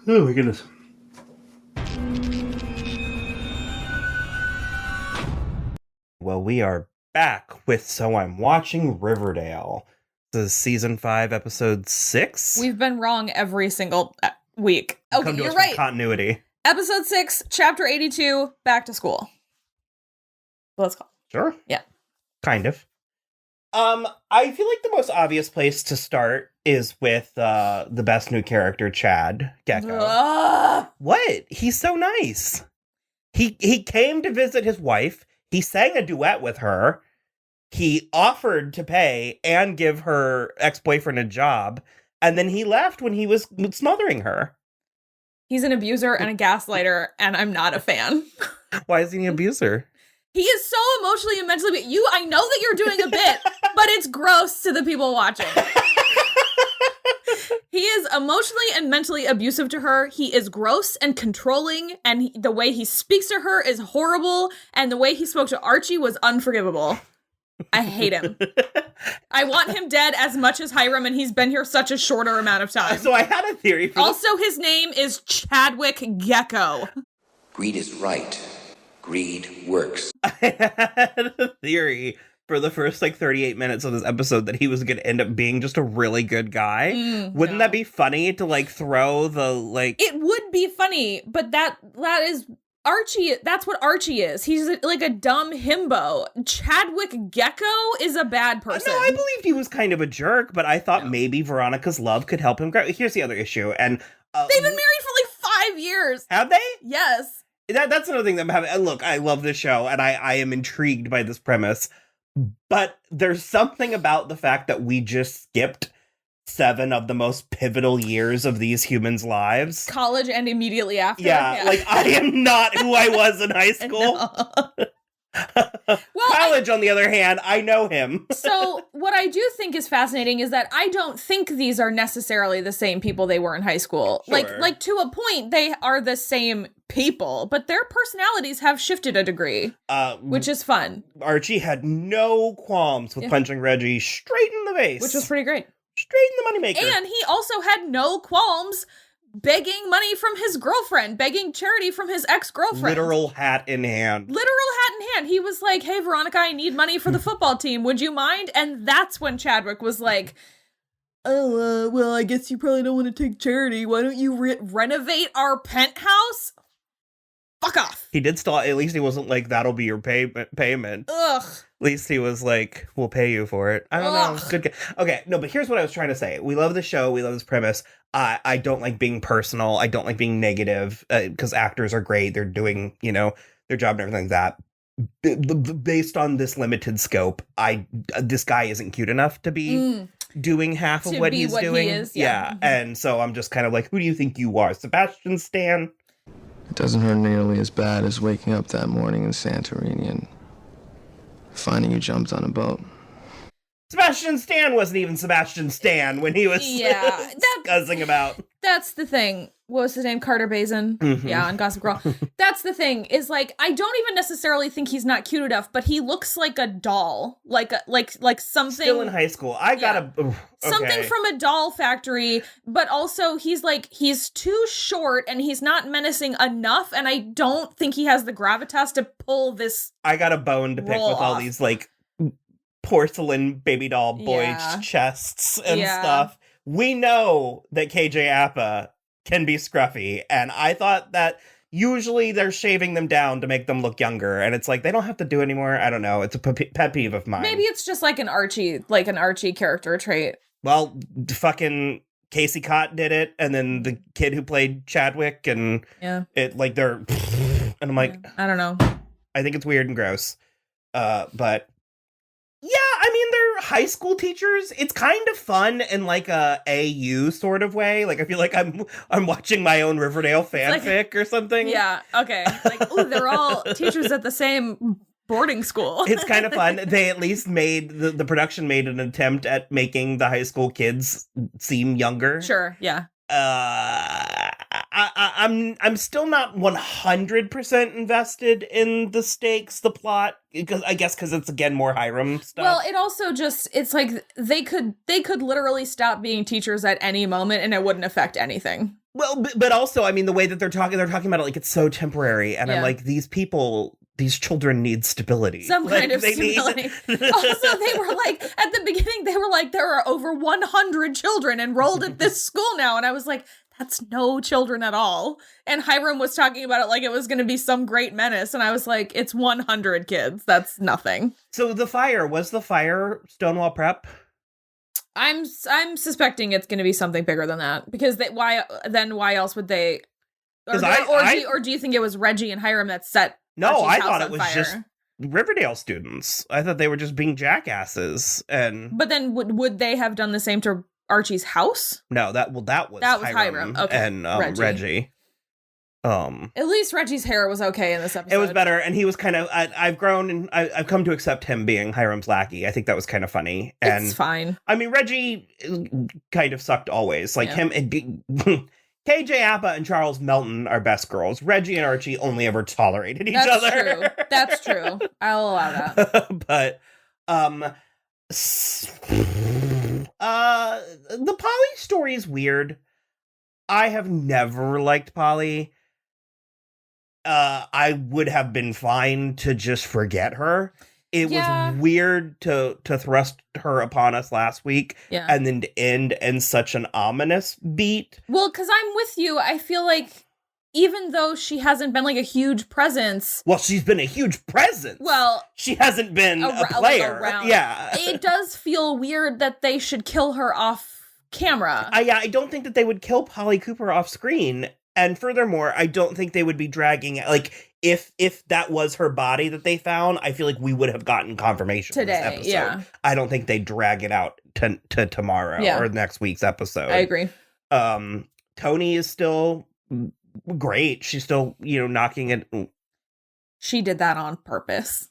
Oh my goodness. Well, we are back with So I'm Watching Riverdale. This is season 5, episode 6. We've been wrong every single week. Okay, you're right. Continuity. Episode 6, chapter 82, back to school. Let's go. Sure. Yeah. Kind of. I feel like the most obvious place to start is with the best new character, Chad Gecko. What? He's so nice. He came to visit his wife. He sang a duet with her. He offered to pay and give her ex-boyfriend a job. And then he left when he was smothering her. He's an abuser and a gaslighter, and I'm not a fan. Why is he an abuser? He is so emotionally and mentally... I know that you're doing a bit, but it's gross to the people watching. He is emotionally and mentally abusive to her. He is gross and controlling, and the way he speaks to her is horrible, and the way he spoke to Archie was unforgivable. I hate him. I want him dead as much as Hiram, and he's been here such a shorter amount of time. So I had a theory for Also, his name is Chadwick Gecko. Greed is right. Greed works. I had a theory for the first 38 minutes of this episode that he was going to end up being just a really good guy. Wouldn't that be funny to throw the It would be funny, but that is Archie. That's what Archie is. He's like a dumb himbo. Chadwick Gecko is a bad person. No, I believed he was kind of a jerk, but I thought maybe Veronica's love could help him grow. Here's the other issue, and they've been married for 5 years. Have they? Yes. That's another thing that I'm having. And look, I love this show, and I am intrigued by this premise. But there's something about the fact that we just skipped 7 of the most pivotal years of these humans' lives. College and immediately after. Yeah. I am not who I was in high school. Well, College, on the other hand, I know him. So what I do think is fascinating is that I don't think these are necessarily the same people they were in high school. Sure. Like to a point, they are the same people, but their personalities have shifted a degree, which is fun. Archie had no qualms with punching Reggie straight in the face. Which was pretty great. Straight in the moneymaker. And he also had no qualms begging money from his girlfriend, begging charity from his ex-girlfriend. Literal hat in hand. Literal hat in hand. He was like, hey, Veronica, I need money for the football team. Would you mind? And that's when Chadwick was like, oh, well, I guess you probably don't want to take charity. Why don't you renovate our penthouse? Fuck off. He did still, at least he wasn't like, that'll be your payment. Ugh. At least he was like, we'll pay you for it. I don't know. Good guy. Okay, no, but here's what I was trying to say. We love the show. We love this premise. I don't like being personal. I don't like being negative because actors are great. They're doing, their job and everything like that. Based on this limited scope, this guy isn't cute enough to be doing half of what he's doing. He is, yeah. And so I'm just kind of like, who do you think you are? Sebastian Stan? It doesn't hurt nearly as bad as waking up that morning in Santorini and finding you jumped on a boat. Sebastian Stan wasn't even Sebastian Stan when he was discussing about. That's the thing. What was his name? Carter Bazin. Mm-hmm. Yeah, on Gossip Girl. That's the thing, is I don't even necessarily think he's not cute enough, but he looks like a doll. Like something. Still in high school. Something from a doll factory, but also he's too short and he's not menacing enough, and I don't think he has the gravitas to pull this. I got a bone to pick with all these porcelain baby doll boys' chests and stuff. We know that KJ Apa can be scruffy, and I thought that usually they're shaving them down to make them look younger, and it's they don't have to do anymore. I don't know. It's a pet peeve of mine. Maybe it's just an Archie character trait. Well, fucking Casey Cott did it, and then the kid who played Chadwick, and they're, and I'm like, I don't know. I think it's weird and gross. But yeah, I mean, they're high school teachers. It's kind of fun in a AU sort of way. I feel like I'm watching my own Riverdale fanfic or something. Yeah, okay. They're all teachers at the same boarding school. It's kind of fun. They at least made, the production made an attempt at making the high school kids seem younger. Sure, yeah. I'm still not 100% invested in the stakes, the plot, because it's again more Hiram stuff. Well, it also just, it's they could literally stop being teachers at any moment and it wouldn't affect anything. Well, but also, I mean, the way that they're talking about it like it's so temporary. And I'm like, these children need stability. Some kind of stability. Also, they were like, at the beginning, they were like, there are over 100 children enrolled at this school now. And I was like, that's no children at all. And Hiram was talking about it like it was going to be some great menace. And I was like, it's 100 kids. That's nothing. So was the fire Stonewall Prep? I'm suspecting it's going to be something bigger than that, because why else would they? Or do you think it was Reggie and Hiram that set? No, Archie's I thought it was fire? just Riverdale students. I thought they were just being jackasses. But then would they have done the same to Archie's house? No, that was Hiram. Okay. And Reggie. At least Reggie's hair was okay in this episode. It was better, and he was kind of. I've grown, and I've come to accept him being Hiram's lackey. I think that was kind of funny. And it's fine. I mean, Reggie kind of sucked always. Like him and KJ Appa and Charles Melton are best girls. Reggie and Archie only ever tolerated each other. That's true. I'll allow that. But the Polly story is weird. I have never liked Polly. I would have been fine to just forget her. It was weird to thrust her upon us last week and then to end in such an ominous beat. Well, because I'm with you. I feel like even though she hasn't been like a huge presence. Well, she's been a huge presence. Well, she hasn't been a player. Yeah. It does feel weird that they should kill her off camera. I don't think that they would kill Polly Cooper off screen. And furthermore, I don't think they would be dragging, like, if that was her body that they found, I feel like we would have gotten confirmation today. This episode. I don't think they drag it out to tomorrow or next week's episode. I agree. Toni is still great. She's still, knocking it. She did that on purpose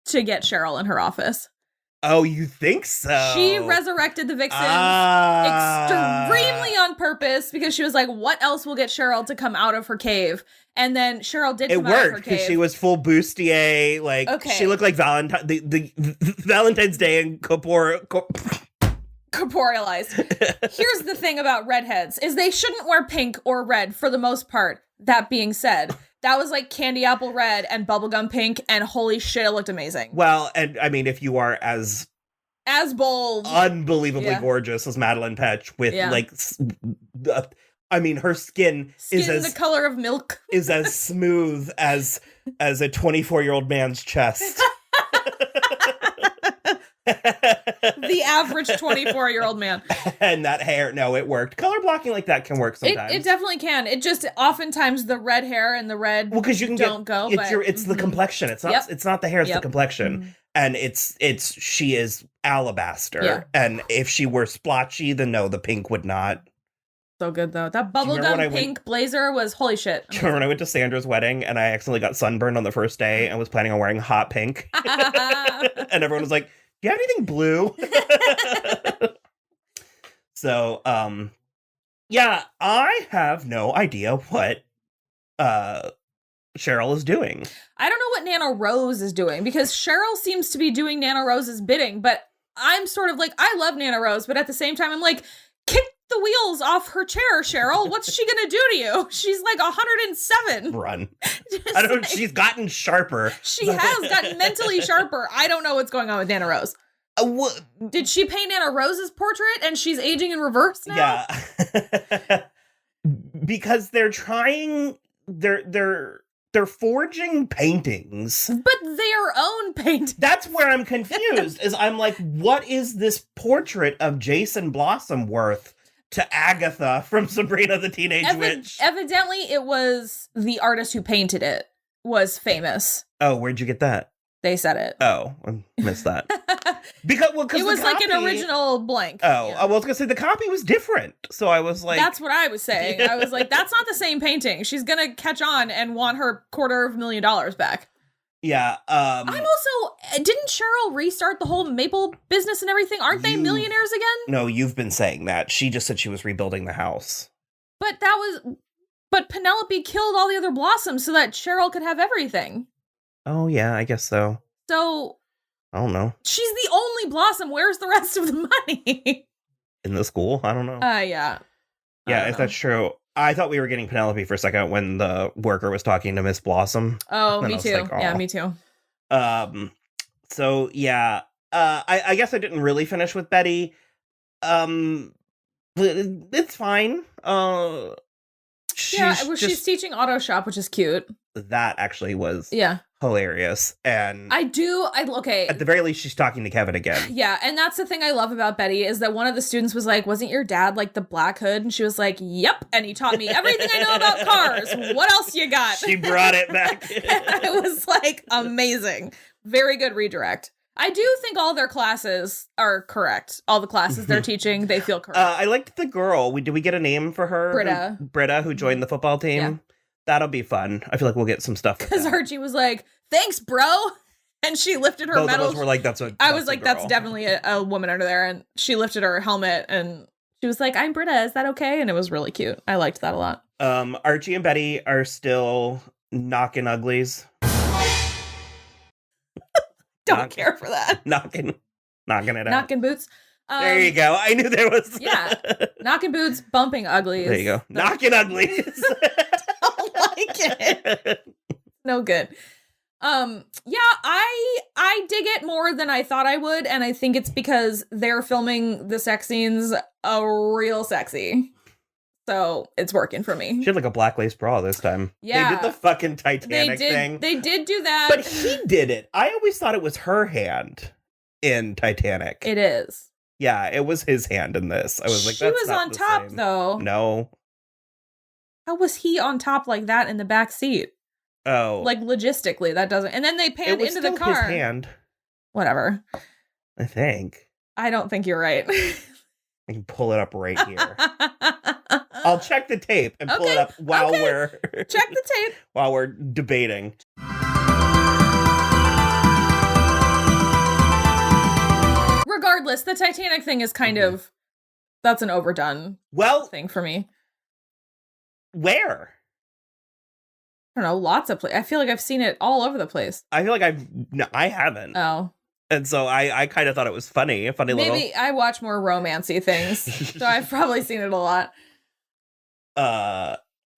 to get Cheryl in her office. Oh, you think so? She resurrected the vixen extremely on purpose because she was like, what else will get Cheryl to come out of her cave? And then Cheryl did come out of her cave. It worked because she was full bustier. Like, she looked like the Valentine's Day and corporealized. Here's the thing about redheads is they shouldn't wear pink or red for the most part. That being said, that was like candy apple red and bubblegum pink, and holy shit, it looked amazing. Well, and I mean, if you are as bold, unbelievably gorgeous as Madeline Petch with her skin is the color of milk, is as smooth as a 24-year-old man's chest. The average 24-year-old man. And that hair, no, it worked. Color blocking like that can work sometimes. It definitely can. It just oftentimes the red hair and the red because you can don't go. It's the complexion. It's not. It's not the hair. It's the complexion. And she is alabaster. Yeah. And if she were splotchy, then no, the pink would not. So good though. That bubblegum pink blazer was holy shit. Do you remember when I went to Sandra's wedding and I accidentally got sunburned on the first day and was planning on wearing hot pink? And everyone was like, do you have anything blue? So, I have no idea what Cheryl is doing. I don't know what Nana Rose is doing because Cheryl seems to be doing Nana Rose's bidding, but I'm sort of like, I love Nana Rose, but at the same time, I'm like, kick the wheels off her chair, Cheryl. What's she gonna do to you? She's like 107. Run. I don't know. She's gotten sharper. She has gotten mentally sharper. I don't know what's going on with Nana Rose. Did she paint Nana Rose's portrait and she's aging in reverse now? Yeah. Because they're trying, they're forging paintings. But their own paintings. That's where I'm confused, is I'm like, what is this portrait of Jason Blossom worth to Agatha from Sabrina the Teenage Witch? Evidently, it was the artist who painted it was famous. Oh, where'd you get that? They said it. Oh, I missed that. Because it was like an original blank. Oh, I was gonna say the copy was different. So I was like, that's what I was saying. I was like, that's not the same painting. She's gonna catch on and want her $250,000 back. Yeah. I'm also, didn't Cheryl restart the whole maple business and everything? Aren't they millionaires again? No, you've been saying that. She just said she was rebuilding the house. But Penelope killed all the other Blossoms so that Cheryl could have everything. Oh, yeah, I guess so. So, I don't know. She's the only Blossom. Where's the rest of the money? In the school? I don't know. Yeah. Yeah, if that's true. I thought we were getting Penelope for a second when the worker was talking to Miss Blossom. Oh, me too. Like, yeah, me too. So yeah, I guess I didn't really finish with Betty. It's fine. She's teaching auto shop, which is cute. That actually was hilarious. And okay. At the very least, she's talking to Kevin again. Yeah, and that's the thing I love about Betty is that one of the students was like, "Wasn't your dad like the Black Hood?" And she was like, "Yep." And he taught me everything I know about cars. What else you got? She brought it back. And I was like, amazing. Very good redirect. I do think all their classes are correct. All the classes they're teaching, they feel correct. I liked the girl. Did we get a name for her? Britta, who joined the football team. Yeah. That'll be fun. I feel like we'll get some stuff. Because Archie was like, "Thanks, bro," and she lifted her Both medals. Of us were like, "That's what." I was like, "That's definitely a woman under there," and she lifted her helmet and she was like, "I'm Britta. Is that okay?" And it was really cute. I liked that a lot. Archie and Betty are still knocking uglies. Don't care for that. Knocking it out. Knocking boots. There you go. I knew there was. Yeah. Knocking boots, bumping uglies. There you go. Knocking uglies. Don't like it. No good. Yeah, I dig it more than I thought I would, and I think it's because they're filming the sex scenes real sexy. So it's working for me. She had like a black lace bra this time. Yeah. They did the fucking Titanic thing. They did do that. But he did it. I always thought it was her hand in Titanic. It is. Yeah, it was his hand in this. I was like, she that's was not on the top, same. though. No. How was he on top like that in the back seat? Oh. Like, logistically, that doesn't... And then they panned into the car. His hand. Whatever. I think. I don't think you're right. I can pull it up right here. I'll check the tape and pull it up while we're... Check the tape. While we're debating. Regardless, the Titanic thing is kind of... That's an overdone thing for me. Where? I don't know, lots of places. I feel like I've seen it all over the place. I feel like I haven't. Oh. And so I kind of thought it was funny. A funny little... Maybe I watch more romancy things, so I've probably seen it a lot.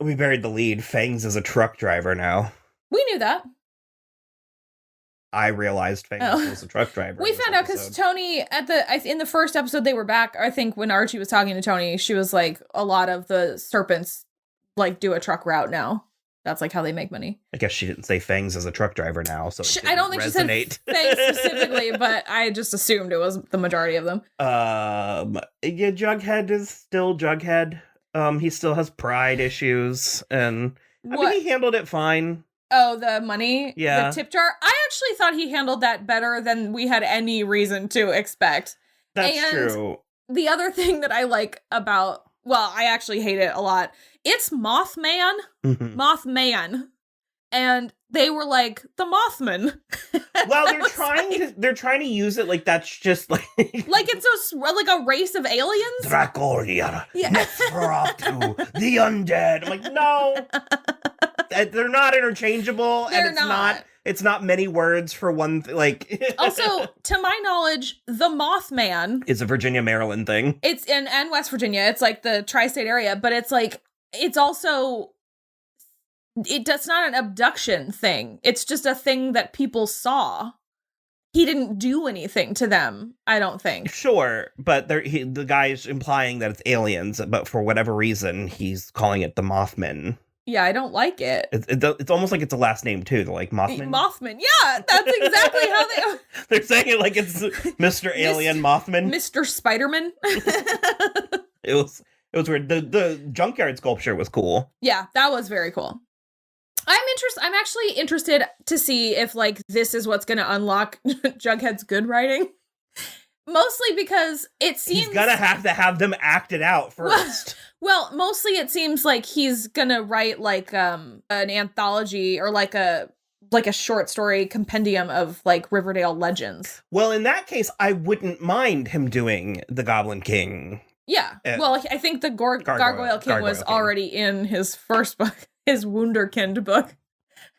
We buried the lead. Fangs is a truck driver now. We knew that. I realized Fangs was a truck driver. We found out because Toni, in the first episode they were back, I think when Archie was talking to Toni, she was like, a lot of the Serpents like do a truck route now. That's like how they make money. I guess she didn't say Fangs as a truck driver now, so I don't think she said Fangs specifically, but I just assumed it was the majority of them. Yeah, Jughead is still Jughead. He still has pride issues, and I mean, he handled it fine. Oh, the money? Yeah. The tip jar? I actually thought he handled that better than we had any reason to expect. That's true. The other thing that I like about, well, I actually hate it a lot. It's Mothman. Mm-hmm. Mothman. And they were like, the Mothman. Well, they're trying to use it like that's just like it's like a race of aliens. Dracoria, Neferatu, the undead. I'm like, no. They're not interchangeable, it's not many words for one Also, to my knowledge, the Mothman is a Virginia, Maryland thing. It's and West Virginia. It's like the tri-state area, but it's like it's also that's not an abduction thing. It's just a thing that people saw. He didn't do anything to them, I don't think. Sure, but the guy's implying that it's aliens, but for whatever reason, he's calling it the Mothman. Yeah, I don't like it. It's almost like it's a last name, too. They're like Mothman. Mothman, yeah, that's exactly how they... They're saying it like it's Mr. Alien Mothman. Mr. Spider-Man. It was weird. The junkyard sculpture was cool. Yeah, that was very cool. I'm actually interested to see if, like, this is what's going to unlock Jughead's good writing. Mostly because it seems... He's gonna have them act it out first. Well, mostly it seems like he's gonna write, like, an anthology or, like a short story compendium of, like, Riverdale legends. Well, in that case, I wouldn't mind him doing the Goblin King. Yeah. Well, I think the Gargoyle King was already in his first book. His Wunderkind book.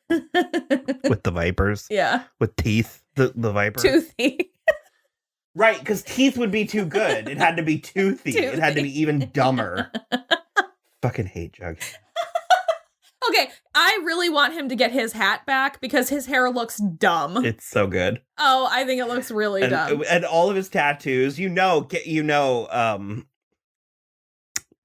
With the vipers. Yeah. With teeth. The viper. Toothy. Right, because teeth would be too good. It had to be toothy. It had to be even dumber. Fucking hate Jughead. Okay, I really want him to get his hat back because his hair looks dumb. It's so good. Oh, I think it looks really dumb. And all of his tattoos,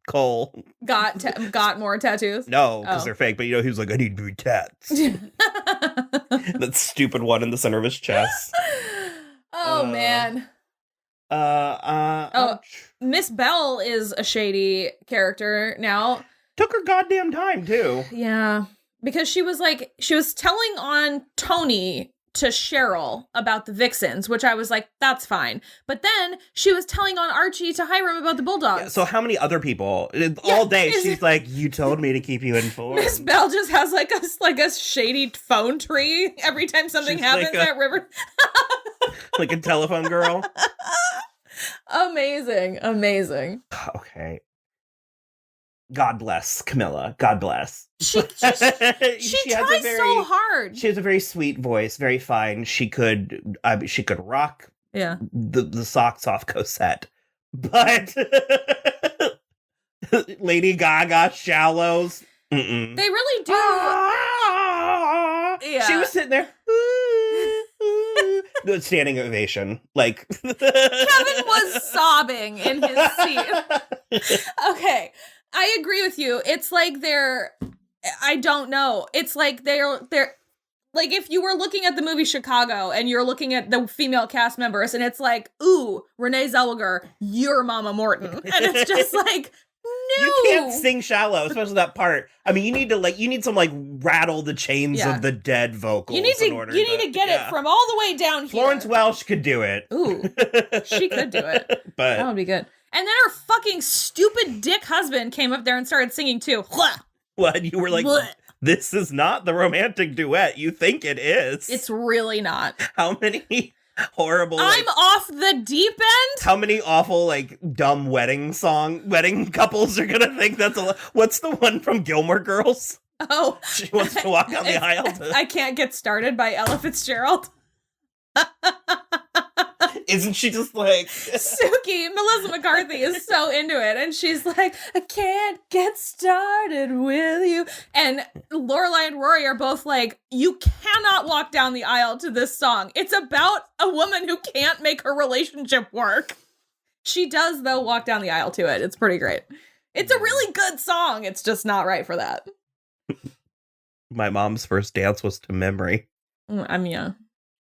Cole got more tattoos? No, because they're fake, but he was like, I need more tats. That stupid one in the center of his chest. Man. Miss Bell is a Shady character now. Took her goddamn time, too. Yeah. Because she was telling on Toni to Cheryl about the Vixens, which I was like, that's fine. But then she was telling on Archie to Hiram about the Bulldogs. Yeah, so how many other people? All day she's like, you told me to keep you informed. Miss Bell just has like a Shady phone tree every time something happens at River. Like a telephone girl. Amazing. Okay. God bless Camilla. God bless. She tries so hard. She has a very sweet voice, very fine. She could rock the socks off Cosette. But Lady Gaga shallows. Mm-mm. They really do. Yeah. She was sitting there. Standing ovation. Like Kevin was sobbing in his seat. Okay. I agree with you. It's like I don't know. It's like they're like if you were looking at the movie Chicago and you're looking at the female cast members and it's like, ooh, Renee Zellweger, you're Mama Morton. And it's just like, no. You can't sing shallow, especially that part. I mean, you need some rattle the chains of the dead vocals. You need to get it from all the way down here. Florence Welch could do it. Ooh, she could do it. But that would be good. And then her fucking stupid dick husband came up there and started singing too. What? You were like, this is not the romantic duet you think it is. It's really not. How many horrible... I'm off the deep end? How many awful, dumb wedding couples are gonna think that's What's the one from Gilmore Girls? Oh. She wants to walk down the aisle. I Can't Get Started by Ella Fitzgerald. Isn't she just like... Suki, Melissa McCarthy is so into it. And she's like, I can't get started with you. And Lorelai and Rory are both like, you cannot walk down the aisle to this song. It's about a woman who can't make her relationship work. She does, though, walk down the aisle to it. It's pretty great. It's a really good song. It's just not right for that. My mom's first dance was to Memory. I mean, yeah.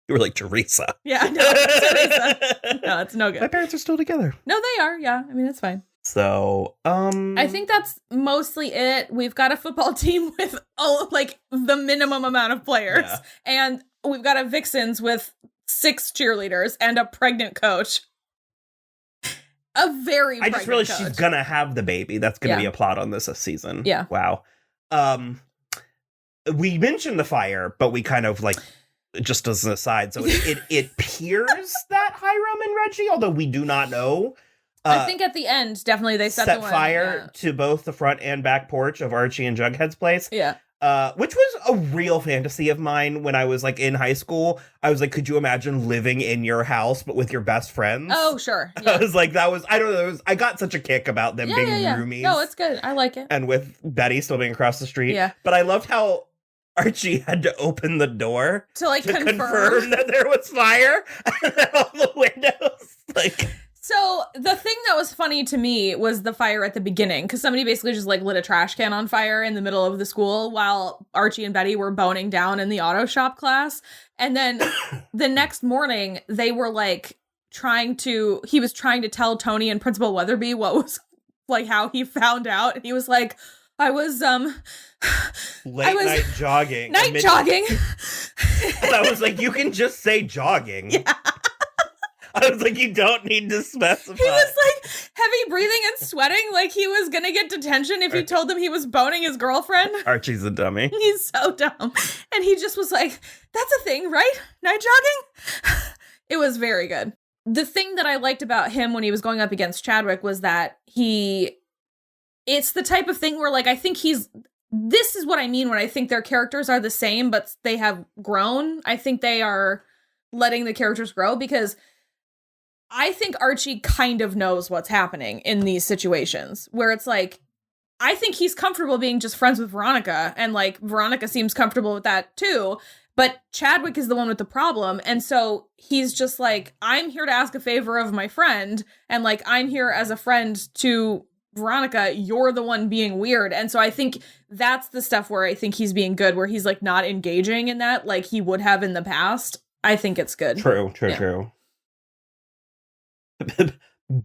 You were like Teresa. Yeah, no, Teresa. No, it's no good. My parents are still together. No, they are. Yeah, I mean, it's fine. So, I think that's mostly it. We've got a football team with the minimum amount of players, and we've got a Vixens with 6 cheerleaders and a pregnant coach. A very. I just realized she's gonna have the baby. That's gonna be a plot on this season. Yeah. Wow. We mentioned the fire, but we kind of just as an aside. So it appears that Hiram and Reggie, although we do not know. I think at the end, definitely they set fire to both the front and back porch of Archie and Jughead's place. Yeah. Which was a real fantasy of mine when I was in high school. I was like, could you imagine living in your house but with your best friends? Oh, sure. Yeah. I was like, I don't know. I got such a kick about them being roomies. No, it's good. I like it. And with Betty still being across the street. Yeah. But I loved how Archie had to open the door to confirm that there was fire and all the windows. So the thing that was funny to me was the fire at the beginning, because somebody basically just lit a trash can on fire in the middle of the school while Archie and Betty were boning down in the auto shop class. And then the next morning they were he was trying to tell Toni and Principal Weatherby what was how he found out. And he was like, I was night jogging. Jogging. And I was like, you can just say jogging. Yeah. I was like, you don't need to specify. He was heavy breathing and sweating he was gonna get detention if he told them he was boning his girlfriend. Archie's a dummy. He's so dumb. And he just was like, that's a thing, right? Night jogging? It was very good. The thing that I liked about him when he was going up against Chadwick was that it's the type of thing where I think this is what I mean when I think their characters are the same, but they have grown. I think they are letting the characters grow because I think Archie kind of knows what's happening in these situations where it's I think he's comfortable being just friends with Veronica, and like Veronica seems comfortable with that too. But Chadwick is the one with the problem. And so he's just like, I'm here to ask a favor of my friend. And like, I'm here as a friend to Veronica. You're the one being weird. And so I think that's the stuff where I think he's being good, where he's like not engaging in that like he would have in the past. I think it's good. True.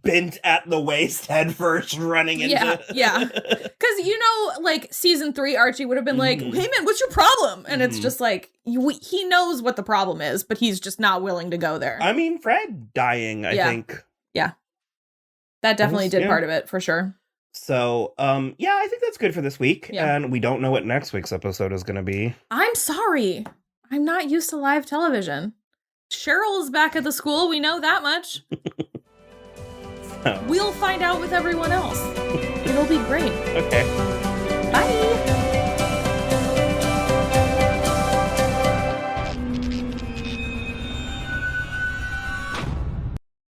Bent at the waist, head first, running into... Yeah. Because, you know, like, season 3, Archie would have been like, hey, man, what's your problem? And it's just like, he knows what the problem is, but he's just not willing to go there. I mean, Fred dying, I think. Yeah. That definitely did part of it, for sure. So, yeah, I think that's good for this week. Yeah. And we don't know what next week's episode is going to be. I'm sorry. I'm not used to live television. Cheryl is back at the school. We know that much. We'll find out with everyone else. It'll be great. Okay. Bye.